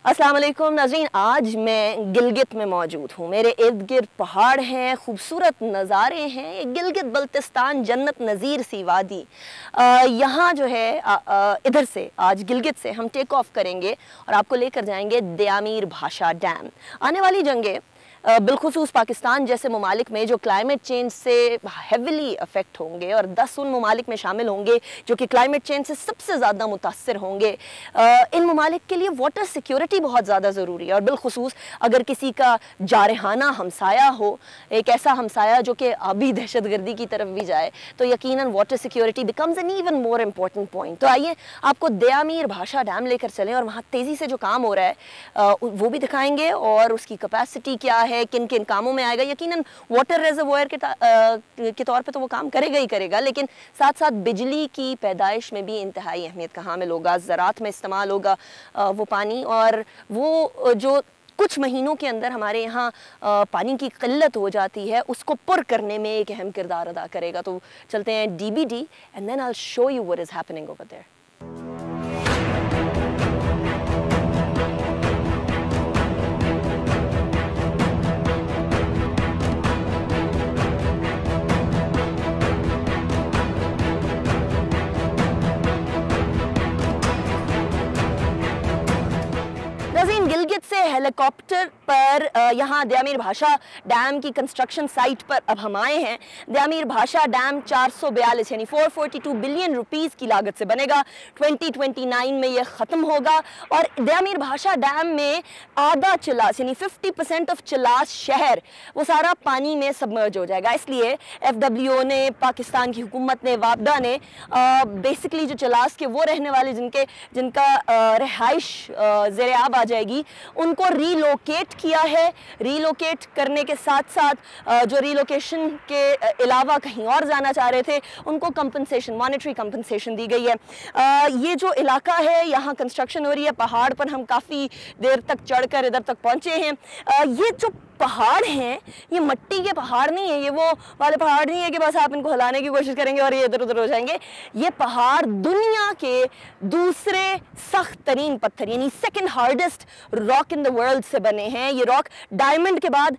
अस्सलाम वालेकुम नाज़रीन, आज मैं गिलगित में मौजूद हूँ। मेरे इर्द गिर्द पहाड़ हैं, खूबसूरत नज़ारे हैं। ये गिलगित बल्तिस्तान जन्नत नज़ीर सी वादी। यहाँ जो है इधर से आज गिलगित से हम टेक ऑफ करेंगे और आपको लेकर जाएंगे दयामीर भाषा डैम। आने वाली जंगें बिलखुसूस पाकिस्तान जैसे ममालिक में जो क्लाइमेट चेंज से हेविली अफेक्ट होंगे और 10 उन ममालिक में शामिल होंगे जो कि क्लाइमेट चेंज से सबसे ज़्यादा मुतासर होंगे। इन ममालिक के लिए वाटर सिक्योरिटी बहुत ज़्यादा ज़रूरी है और बिलखुसूस अगर किसी का जारहाना हमसाया हो, एक ऐसा हमसाया जो कि आबी दहशतगर्दी की तरफ भी जाए, तो यकीनन water security becomes N even more important point. तो आइए आपको दयामीर भाषा डैम लेकर चलें और वहाँ तेज़ी से जो काम हो रहा है वो भी दिखाएंगे और उसकी कैपेसिटी क्या है, किन किन कामों में आएगा। यकीनन वाटर रिजर्वोयर के तौर पे तो वो काम करेगा ही करेगा, लेकिन साथ साथ बिजली की पैदाइश में भी इंतहाई अहमियत का हामिल होगा। ज़राअत में इस्तेमाल होगा वो पानी, और वो जो कुछ महीनों के अंदर हमारे यहाँ पानी की किल्लत हो जाती है उसको पुर करने में एक अहम किरदार अदा करेगा। तो चलते हैं DBD and then I will show you what is happening over there. Gilgit से हेलीकॉप्टर पर यहाँ दयामीर भाषा डैम की कंस्ट्रक्शन साइट पर अब हम आए हैं। दयामीर भाषा डैम 442 यानी 442 बिलियन रुपीस की लागत से बनेगा। 2029 में ये ख़त्म होगा और दयामीर भाषा डैम में आधा चिलास यानी 50% ऑफ चिलास शहर वो सारा पानी में सबमर्ज हो जाएगा। इसलिए FWO ने, पाकिस्तान की हुकूमत ने, वापडा ने बेसिकली जो चिलास के वो रहने वाले जिनका रिहाइश ज़ेरे आब आ जाएगी उनको रीलोकेट किया है। रीलोकेट करने के साथ साथ जो रीलोकेशन के अलावा कहीं और जाना चाह रहे थे उनको कंपनसेशन, मॉनेटरी कंपनसेशन दी गई है। ये जो इलाका है यहाँ कंस्ट्रक्शन हो रही है, पहाड़ पर हम काफ़ी देर तक चढ़कर इधर तक पहुँचे हैं। ये जो पहाड़ हैं ये मिट्टी के पहाड़ नहीं है, ये वो वाले पहाड़ नहीं है कि बस आप इनको हिलाने की कोशिश करेंगे और ये इधर उधर हो जाएंगे। ये पहाड़ दुनिया के दूसरे सख्त तरीन पत्थर यानी second hardest rock in the world से बने हैं। ये रॉक डायमंड के बाद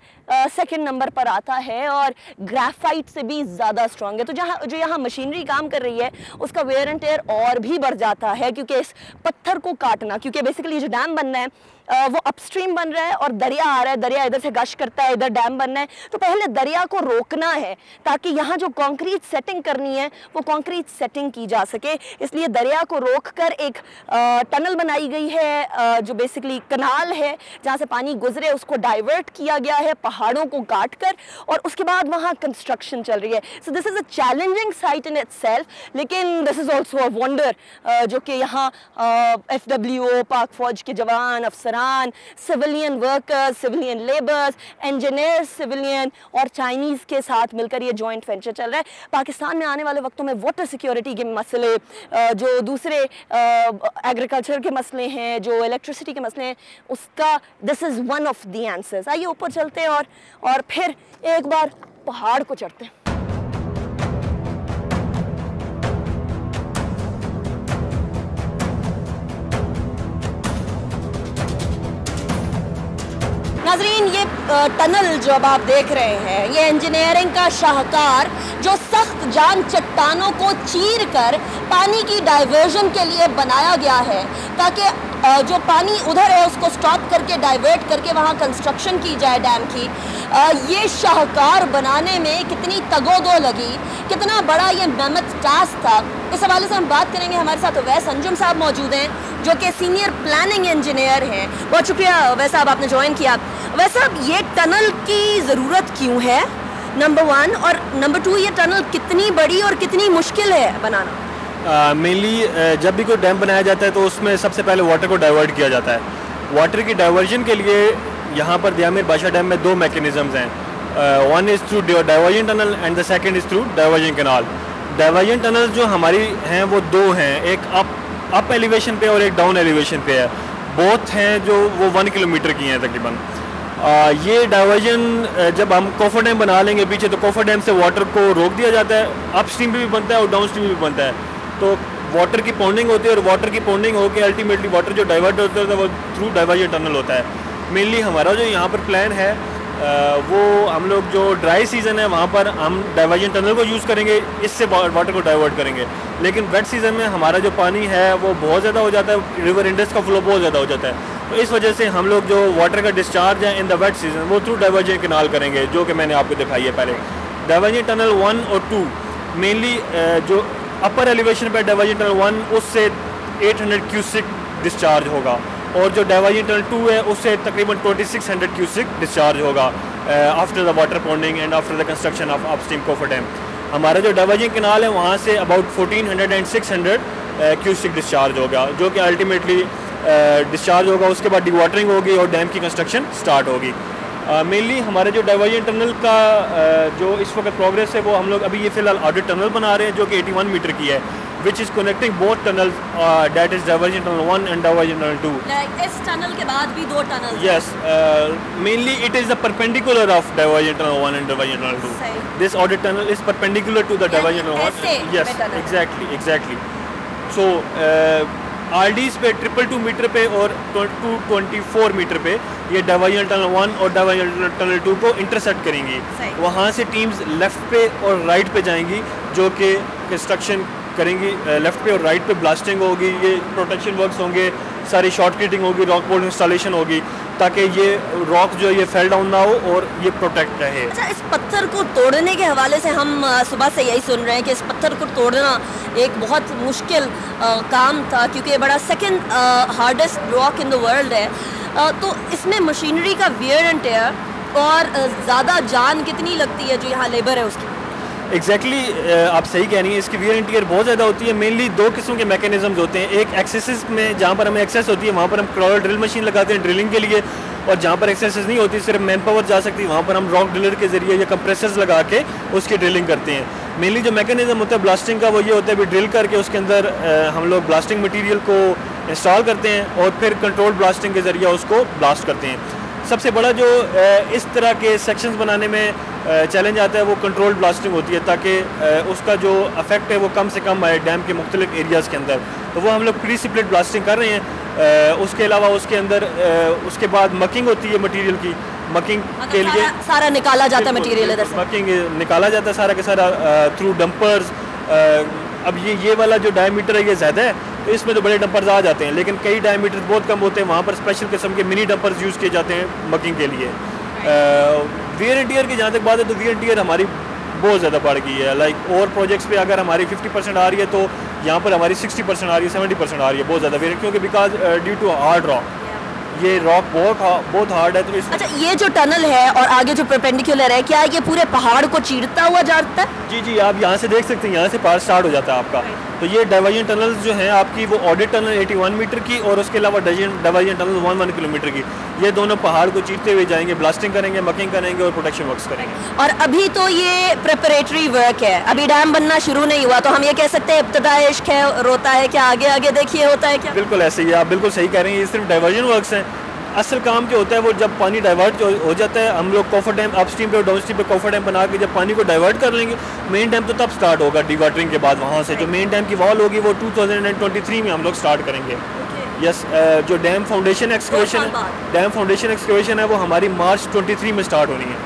सेकंड नंबर पर आता है और ग्रेफाइट से भी ज़्यादा स्ट्रॉन्ग है। तो जो यहाँ मशीनरी काम कर रही है उसका वेयर एंड टेयर और भी बढ़ जाता है, क्योंकि इस पत्थर को काटना, क्योंकि बेसिकली जो डैम बनना है वो अपस्ट्रीम बन रहा है और दरिया आ रहा है, दरिया इधर से गश करता है, इधर डैम बनना है। तो पहले दरिया को रोकना है ताकि यहाँ जो कंक्रीट सेटिंग करनी है वो कंक्रीट सेटिंग की जा सके। इसलिए दरिया को रोककर एक टनल बनाई गई है जो बेसिकली कनाल है जहाँ से पानी गुजरे, उसको डाइवर्ट किया गया है पहाड़ों को काट कर, और उसके बाद वहाँ कंस्ट्रक्शन चल रही है। So this is a challenging site in itself, लेकिन this is also a wonder जो कि यहाँ FWO, पाक फौज के जवान, अफसरान, civilian workers, civilian labours, engineers, civilian और चाइनीज़ के साथ मिलकर ये जॉइंट वेंचर चल रहा है। पाकिस्तान में आने वाले वक्तों में वाटर सिक्योरिटी के मसले, जो दूसरे एग्रीकल्चर के मसले हैं, जो इलेक्ट्रिसिटी के मसले हैं, उसका this is one of the answers. आइए ऊपर चलते हैं और फिर एक बार पहाड़ को चढ़ते हैं। नाज़रीन, ये टनल जो अब आप देख रहे हैं ये इंजीनियरिंग का शाहकार जो सख्त जान चट्टानों को चीर कर पानी की डाइवर्जन के लिए बनाया गया है, ताकि जो पानी उधर है उसको स्टॉप करके डाइवर्ट करके वहाँ कंस्ट्रक्शन की जाए डैम की। ये शाहकार बनाने में कितनी तगोदो लगी, कितना बड़ा ये मेहनत टास्क था, इस हवाले से हम बात करेंगे। हमारे साथ वैस अंजुम साहब मौजूद हैं जो कि सीनियर प्लानिंग इंजीनियर हैं। बहुत शुक्रिया वैस साहब, आपने ज्वाइन किया। वैस साहब, ये टनल की ज़रूरत क्यों है, नंबर 1, और नंबर 2 ये टनल कितनी बड़ी और कितनी मुश्किल है बनाना? मेनली जब भी कोई डैम बनाया जाता है तो उसमें सबसे पहले वाटर को डाइवर्ट किया जाता है। वाटर की डाइवर्जन के लिए यहाँ पर दयामीर भाषा डैम में 2 मैकेनिज़म्स हैं। One is through diversion tunnel and the second is through diversion canal. Diversion tunnel जो हमारी हैं वो 2 हैं, एक अप एलिवेशन पे और एक डाउन एलिवेशन पे है। बोथ हैं जो वो 1 किलोमीटर की हैं तकरीबन। ये डाइवर्जन जब हम कोफर डैम बना लेंगे पीछे, तो कोफर डैम से वाटर को रोक दिया जाता है, अप स्ट्रीम भी बनता है और डाउन स्ट्रीम भी बनता है। तो वाटर की पॉन्डिंग होती है और वाटर की पॉन्डिंग होकर अल्टीमेटली वाटर जो डाइवर्ट होता है वो थ्रू डाइवर्जन टनल होता है। मेनली हमारा जो यहाँ पर प्लान है वो हम लोग जो ड्राई सीज़न है वहाँ पर हम डाइवर्जन टनल को यूज़ करेंगे, इससे वाटर को डाइवर्ट करेंगे। लेकिन वेट सीज़न में हमारा जो पानी है वो बहुत ज़्यादा हो जाता है, रिवर इंडस का फ्लो बहुत ज़्यादा हो जाता है, तो इस वजह से हम लोग जो वाटर का डिस्चार्ज है इन द वेट सीज़न वो थ्रू डाइवर्जन कैनाल करेंगे, जो कि मैंने आपको दिखाई है पहले। डाइवर्जन टनल 1 और 2 मेनली जो अपर एलिवेशन पर डाइवर्जन टनल 1 उससे 800 क्यूसिक डिस्चार्ज होगा और जो डाइवर्जन टनल 2 है उससे तकरीबन 2600 क्यूसिक डिस्चार्ज होगा after the water पॉन्डिंग and after the construction of upstream coffer dam. हमारा जो डाइवर्जन कैनाल है वहाँ say about 1400 and 600 cusec discharge होगा, जो कि अल्टीमेटली डिस्चार्ज होगा। उसके बाद डिवाटरिंग होगी और डैम की कंस्ट्रक्शन स्टार्ट होगी। मेनली हमारे जो डाइवर्जन टनल का जो इस वक्त प्रोग्रेस है वो हम लोग अभी ये फ़िलहाल ऑडिट टनल बना रहे हैं जो कि 81 मीटर की है, which is connecting both tunnels, that is diversion tunnel 1 and diversion tunnel 2. Like इस टनल के बाद भी 2 tunnel? Yes, mainly it is the perpendicular of diversion tunnel 1 and diversion tunnel 2. सही. This audit tunnel is perpendicular to the diversion tunnel 1. Yes, exactly. So RDs पे 222 metre पे और 224 metre पे ये डाइवर्जन टनल 1 और डाइवर्जन टनल 2 को intersect करेंगी। वहाँ से टीम्स लेफ़्ट पे और राइट पे जाएंगी जो कि कंस्ट्रक्शन करेंगी। लेफ़्ट पे और राइट पे ब्लास्टिंग होगी, ये प्रोटेक्शन वर्क्स होंगे, सारी शॉर्टकटिंग होगी, रॉक बोल्ट इंस्टॉलेशन होगी ताकि ये रॉक जो ये फेल डाउन ना हो और ये प्रोटेक्ट रहे। अच्छा, इस पत्थर को तोड़ने के हवाले से हम सुबह से यही सुन रहे हैं कि इस पत्थर को तोड़ना एक बहुत मुश्किल काम था क्योंकि ये बड़ा second hardest rock in the world है। तो इसमें मशीनरी का वियर एंड टेयर और ज़्यादा जान कितनी लगती है जो यहाँ लेबर है उसकी? एग्जैक्टली आप सही कह रही हैं, इसकी वियर एंड टियर बहुत ज़्यादा होती है। मेनली 2 किस्म के मैकेनिज्म्स होते हैं। एक एक्सेस में जहाँ पर हमें एक्सेस होती है वहाँ पर हम क्रॉलर ड्रिल मशीन लगाते हैं ड्रिलिंग के लिए, और जहाँ पर एक्सेस नहीं होती सिर्फ मैन पावर जा सकती है वहाँ पर हम रॉक ड्रिलर के ज़रिए या कंप्रेसर्स लगा के उसकी ड्रिलिंग करते हैं। मेनली जो मैकेनिज्म होता है ब्लास्टिंग का वो ये होता है भी ड्रिल करके उसके अंदर हम लोग ब्लास्टिंग मटीरियल को इंस्टॉल करते हैं और फिर कंट्रोल ब्लास्टिंग के ज़रिए उसको ब्लास्ट करते हैं। सबसे बड़ा जो इस तरह के सेक्शंस बनाने में चैलेंज आता है वो कंट्रोल ब्लास्टिंग होती है ताकि उसका जो इफेक्ट है वो कम से कम आए डैम के मुख्तलिफ एरियाज़ के अंदर, तो वो हम लोग प्री स्प्लिट ब्लास्टिंग कर रहे हैं। उसके अलावा उसके अंदर उसके बाद मकिंग होती है मटीरियल की, मकिंग के लिए सारा निकाला जाता है मटीरियल इधर से, मकिंग निकाला जाता है सारा के सारा थ्रू डंपर्स। अब ये वाला जो डायमीटर है ये ज़्यादा है तो इसमें तो बड़े डंपर्स आ जाते हैं, लेकिन कई डायमीटर बहुत कम होते हैं, वहाँ पर स्पेशल किस्म के मिनी डंपर्स यूज़ किए जाते हैं मकिंग के लिए। वियर एंड टियर की जहाँ तक बात है तो वियर एंड टियर हमारी बहुत ज़्यादा बढ़ गई है। लाइक और प्रोजेक्ट्स पे अगर हमारी 50% आ रही है तो यहाँ पर हमारी 60% आ रही है, 70% आ रही है, बहुत ज़्यादा वियर, क्योंकि because due to hard rock, ये रॉक बहुत हार्ड है। तो इस अच्छा, ये जो टनल है और आगे जो परपेंडिकुलर है, क्या ये पूरे पहाड़ को चीरता हुआ जाता है? जी, आप यहाँ से देख सकते हैं, यहाँ से पहाड़ स्टार्ट हो जाता है आपका। तो ये डाइवर्जन टनल्स जो हैं आपकी वो ऑडिट टनल 81 मीटर की और उसके अलावा डाइवर्जन टनल 1 किलोमीटर की, ये दोनों पहाड़ को चीरते हुए जाएंगे, ब्लास्टिंग करेंगे, मकिंग करेंगे और प्रोटेक्शन वर्क्स करेंगे। और अभी तो ये प्रिपरेटरी वर्क है, अभी डैम बनना शुरू नहीं हुआ, तो हम ये कह सकते हैं इब्तिदाई इश्क है, रोता है क्या, आगे आगे देखिए होता है क्या? बिल्कुल ऐसे ही, आप बिल्कुल सही कह रहे हैं, ये सिर्फ डाइवर्जन वर्क्स हैं। असल काम जो होता है वो जब पानी डाइवर्ट हो जाता है, हम लोग कोफर डैम अपस्ट्रीम पे और डाउनस्ट्रीम पे कोफर डैम बना के जब पानी को डाइवर्ट कर लेंगे, मेन डैम तो तब स्टार्ट होगा डिवाटरिंग के बाद। वहाँ से जो मेन डैम की वॉल होगी वो 2023 में हम लोग स्टार्ट करेंगे। यस, जो डैम फाउंडेशन एक्सकवेशन है वो हमारी मार्च 23 में स्टार्ट होनी है,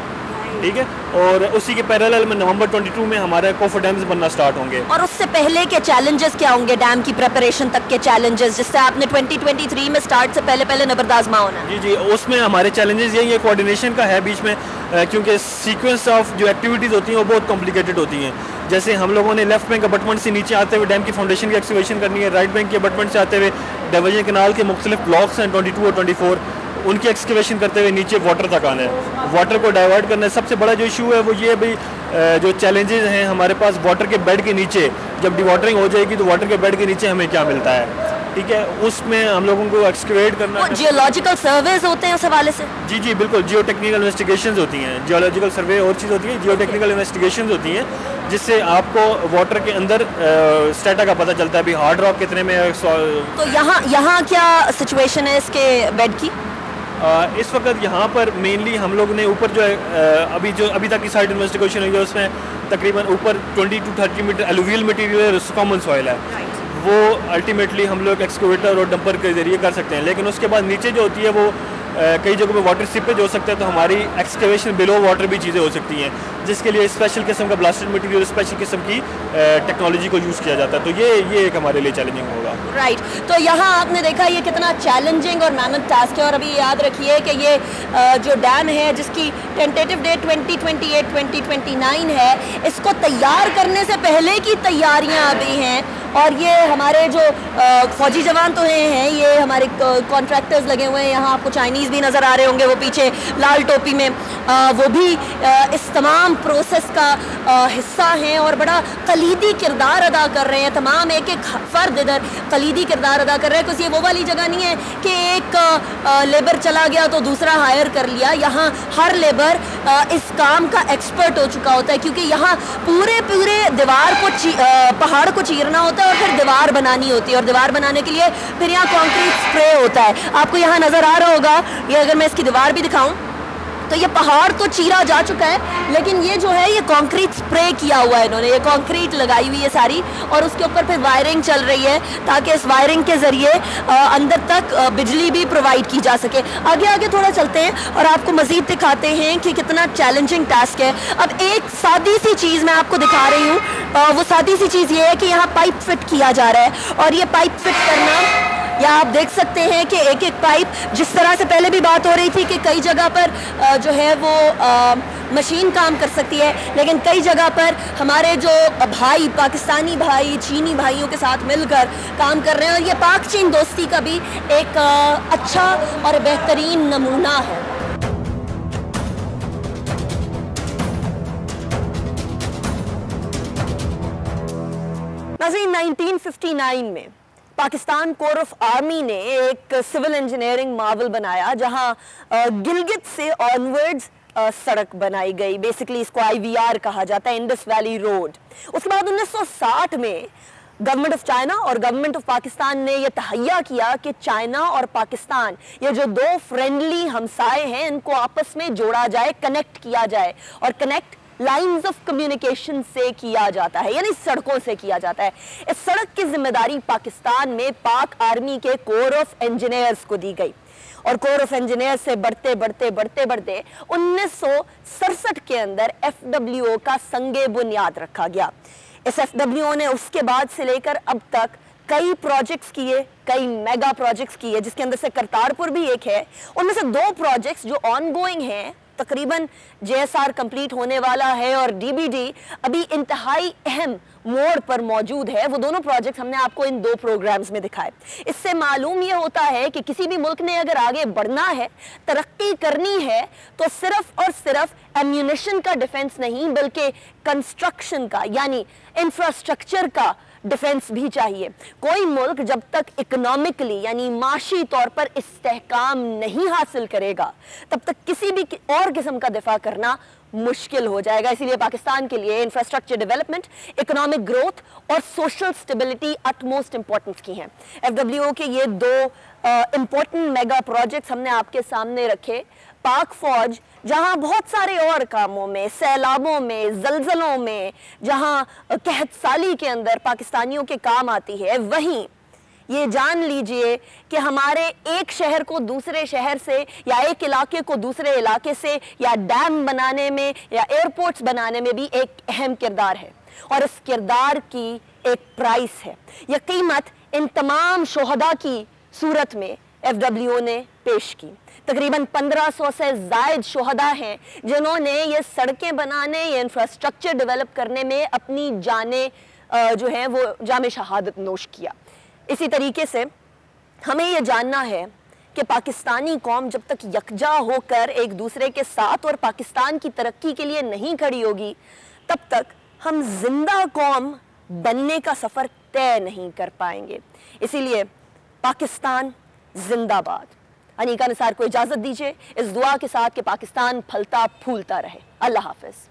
ठीक है, और उसी के पैरेलल में नवंबर 22 में हमारे कोफर डैम्स बनना स्टार्ट होंगे। और उससे पहले के चैलेंजेस क्या होंगे, डैम की प्रिपरेशन तक के चैलेंजेस जिससे आपने 2023 में स्टार्ट से पहले नंबर आजमा होना है? जी, उसमें हमारे चैलेंजेस यही है, कोऑर्डिनेशन का है बीच में, क्योंकि सीक्वेंस ऑफ जो एक्टिविटीज़ होती हैं वो बहुत कॉम्प्लिकेटेड होती हैं। जैसे हम लोगों ने लेफ्ट बैंक अबटमेंट से नीचे आते हुए डैम की फाउंडेशन की एक्सकवेशन करनी है, राइट बैंक के अबटमेंट से आते हुए डाइवर्जन कैनाल के मुख्तलिफ ब्लॉक्स हैं 22 और 24, उनकी एक्सकवेशन करते हुए नीचे वाटर तक आना है, वाटर को डाइवर्ट करना है। सबसे बड़ा जो इशू है वो ये भाई जो चैलेंजेस हैं हमारे पास वाटर के बेड के नीचे, जब डिवाटरिंग हो जाएगी तो वाटर के बेड के नीचे हमें क्या मिलता है, ठीक है, उसमें हम लोगों को एक्सकवेट करना है। जियोलॉजिकल सर्वेज होते हैं उस हवाले से? जी बिल्कुल, जियो टेक्निकल इन्वेस्टिगेशंस होती हैं, जियोलॉजिकल सर्वे और चीज़ होती है, जियो टेक्निकल इन्वेस्टिगेशंस होती हैं जिससे आपको वाटर के अंदर स्टेटा का पता चलता है भी हार्ड रॉक कितने में है। तो यहाँ क्या सिचुएशन है इसके बेड की? इस वक्त यहाँ पर मेनली हम लोग ने ऊपर जो है अभी तक की साइड इन्वेस्टिगेशन हुई है उसमें तकरीबन ऊपर 20 to 30 metre alluvial material common soil है। वो अल्टीमेटली हम लोग एक्सकवेटर और डंपर के ज़रिए कर सकते हैं, लेकिन उसके बाद नीचे जो होती है वो कई जगहों पे वाटर सीपेज हो सकता है, तो हमारी एक्सकेवेशन बिलो वाटर भी चीज़ें हो सकती हैं, जिसके लिए स्पेशल किस्म का ब्लास्टेड मटेरियल, स्पेशल किस्म की टेक्नोलॉजी को यूज़ किया जाता है। तो ये एक हमारे लिए चैलेंजिंग होगा। राइट तो यहाँ आपने देखा ये कितना चैलेंजिंग और मेहनत टास्क है। और अभी याद रखिए कि ये जो डैम है जिसकी टेंटेटिव डेट 2028-2029 है, इसको तैयार करने से पहले की तैयारियाँ अभी हैं। और ये हमारे जो फौजी जवान तो हैं, ये हमारे कॉन्ट्रैक्टर्स लगे हुए हैं। यहाँ आपको चाइनीज़ भी नज़र आ रहे होंगे, वो पीछे लाल टोपी में, वो भी इस तमाम प्रोसेस का हिस्सा हैं और बड़ा कलीदी किरदार अदा कर रहे हैं। तमाम एक एक फ़र्द इधर कलीदी किरदार अदा कर रहे हैं, क्योंकि ये वो वाली जगह नहीं है कि एक लेबर चला गया तो दूसरा हायर कर लिया। यहाँ हर लेबर इस काम का एक्सपर्ट हो चुका होता है, क्योंकि यहाँ पूरे दीवार को पहाड़ को चीरना होता है और फिर दीवार बनानी होती है। और दीवार बनाने के लिए फिर यहाँ कंक्रीट स्प्रे होता है। आपको यहाँ नज़र आ रहा होगा, ये अगर मैं इसकी दीवार भी दिखाऊं तो ये पहाड़ तो चीरा जा चुका है, लेकिन ये जो है ये कंक्रीट स्प्रे किया हुआ है इन्होंने, ये कंक्रीट लगाई हुई है सारी, और उसके ऊपर फिर वायरिंग चल रही है ताकि इस वायरिंग के ज़रिए अंदर तक बिजली भी प्रोवाइड की जा सके। आगे आगे थोड़ा चलते हैं और आपको मज़ीद दिखाते हैं कि कितना चैलेंजिंग टास्क है। अब एक सादी सी चीज़ मैं आपको दिखा रही हूँ, वो सादी सी चीज़ ये है कि यहाँ पाइप फिट किया जा रहा है। और ये पाइप फिट करना, या आप देख सकते हैं कि एक एक पाइप, जिस तरह से पहले भी बात हो रही थी कि कई जगह पर जो है वो मशीन काम कर सकती है, लेकिन कई जगह पर हमारे जो भाई, पाकिस्तानी भाई चीनी भाइयों के साथ मिलकर काम कर रहे हैं। और ये पाक चीन दोस्ती का भी एक अच्छा और बेहतरीन नमूना है। नाज़रीन, 1959 में पाकिस्तान कोर ऑफ आर्मी ने एक सिविल इंजीनियरिंग मावल बनाया, जहां गिलगित से ऑनवर्ड्स सड़क बनाई गई। बेसिकली इसको IVR कहा जाता है, इंडस वैली रोड। उसके बाद 1960 में गवर्नमेंट ऑफ चाइना और गवर्नमेंट ऑफ पाकिस्तान ने यह तहैया किया कि चाइना और पाकिस्तान, ये जो दो फ्रेंडली हमसाए हैं, इनको आपस में जोड़ा जाए, कनेक्ट किया जाए। और कनेक्ट लाइंस ऑफ कम्युनिकेशन से किया जाता है, यानी सड़कों से किया जाता है। इस सड़क की जिम्मेदारी पाकिस्तान में पाक आर्मी के कोर ऑफ इंजीनियर्स को दी गई। और कोर ऑफ इंजीनियर्स से बढ़ते 1967 के अंदर FWO का संगे बुनियाद रखा गया। इस FWO ने उसके बाद से लेकर अब तक कई प्रोजेक्ट्स किए, कई मेगा प्रोजेक्ट्स किए, जिसके अंदर से करतारपुर भी एक है। उनमें से 2 प्रोजेक्ट्स जो ऑनगोइंग हैं, तकरीबन JSR कंप्लीट होने वाला है और DBD अभी इंतहाई अहम मोड़ पर मौजूद है। वो दोनों प्रोजेक्ट्स हमने आपको इन 2 प्रोग्राम्स में दिखाए। इससे मालूम ये होता है कि किसी भी मुल्क ने अगर आगे बढ़ना है, तरक्की करनी है, तो सिर्फ और सिर्फ एम्यूनिशन का डिफेंस नहीं, बल्कि कंस्ट्रक्शन का, यानी इंफ्रास्ट्रक्चर का डिफेंस भी चाहिए। कोई मुल्क जब तक इकोनॉमिकली यानी माशी तौर पर इस्तेहकाम नहीं हासिल करेगा, तब तक किसी भी और किस्म का दिफा करना मुश्किल हो जाएगा। इसीलिए पाकिस्तान के लिए इंफ्रास्ट्रक्चर डेवलपमेंट, इकोनॉमिक ग्रोथ और सोशल स्टेबिलिटी अटमोस्ट इंपॉर्टेंस की हैं। FWO के ये 2 इंपॉर्टेंट मेगा प्रोजेक्ट्स हमने आपके सामने रखे। पाक फौज जहां बहुत सारे और कामों में, सैलाबों में, जलजलों में, जहां कहत साली के अंदर पाकिस्तानियों के काम आती है, वहीं ये जान लीजिए कि हमारे एक शहर को दूसरे शहर से, या एक इलाके को दूसरे इलाके से, या डैम बनाने में, या एयरपोर्ट्स बनाने में भी एक अहम किरदार है। और इस किरदार की एक प्राइस है। यह कीमत इन तमाम शोहदा की सूरत में FWO ने पेश की। तकरीबन 1500 से ज़ायद शोहदा हैं जिन्होंने ये सड़कें बनाने, ये इंफ्रास्ट्रक्चर डेवलप करने में अपनी जानें जो हैं वो जामे शहादत नोश किया। इसी तरीके से हमें ये जानना है कि पाकिस्तानी कौम जब तक यकजा होकर एक दूसरे के साथ और पाकिस्तान की तरक्की के लिए नहीं खड़ी होगी, तब तक हम जिंदा कौम बनने का सफ़र तय नहीं कर पाएंगे। इसीलिए पाकिस्तान जिंदाबाद। अनीका निसार को इजाज़त दीजिए इस दुआ के साथ कि पाकिस्तान फलता फूलता रहे। अल्लाह हाफ़िज़।